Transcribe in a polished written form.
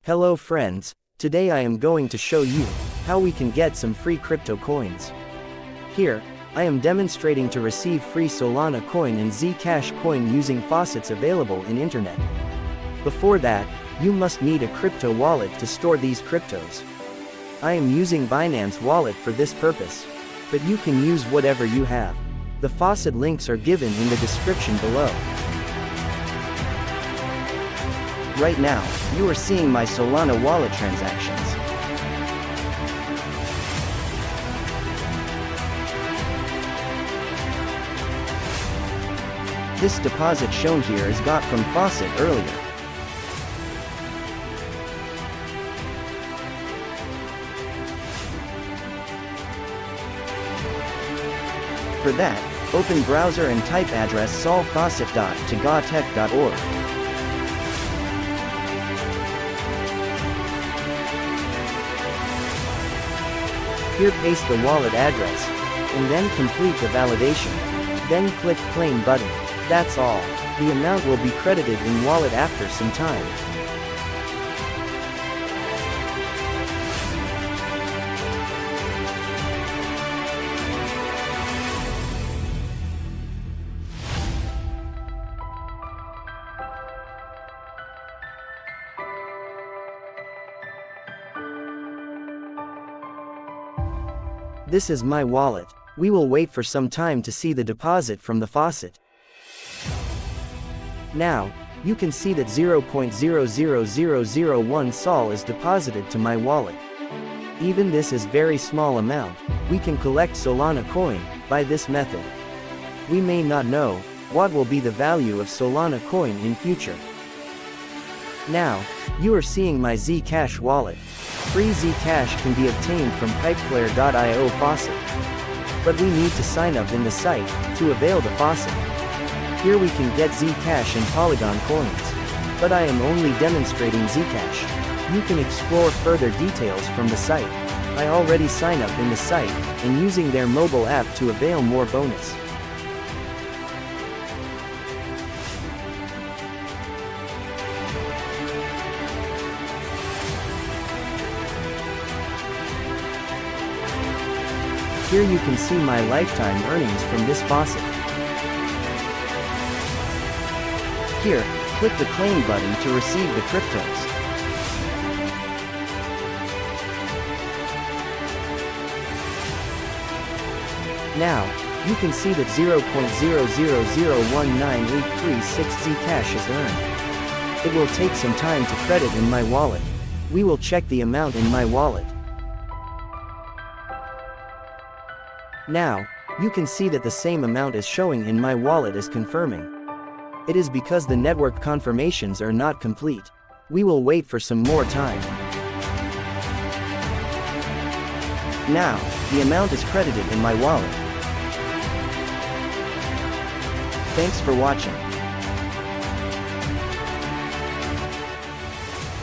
Hello friends, today I am going to show you how we can get some free crypto coins. Here, I am demonstrating to receive free Solana coin and Zcash coin using faucets available in internet. Before that, you must need a crypto wallet to store these cryptos. I am using Binance wallet for this purpose, but you can use whatever you have. The faucet links are given in the description below. Right now, you are seeing my Solana wallet transactions. This deposit shown here is got from faucet earlier. For that, open browser and type address solvefaucet.togatech.org. Here paste the wallet address, and then complete the validation. Then click claim button. That's all. The amount will be credited in wallet after some time. This is my wallet. We will wait for some time to see the deposit from the faucet. Now, you can see that 0.00001 Sol is deposited to my wallet. Even this is very small amount. We can collect Solana coin by this method. We may not know what will be the value of Solana coin in future. Now, you are seeing my Zcash wallet. Free Zcash can be obtained from pipeflare.io faucet. But we need to sign up in the site to avail the faucet. Here we can get Zcash and Polygon coins. But I am only demonstrating Zcash. You can explore further details from the site. I already sign up in the site and using their mobile app to avail more bonus. Here you can see my lifetime earnings from this faucet. Here, click the claim button to receive the cryptos. Now, you can see that 0.000198336 Zcash is earned. It will take some time to credit in my wallet. We will check the amount in my wallet. Now, you can see that the same amount is showing in my wallet is confirming. It is because the network confirmations are not complete. We will wait for some more time. Now, the amount is credited in my wallet. Thanks for watching.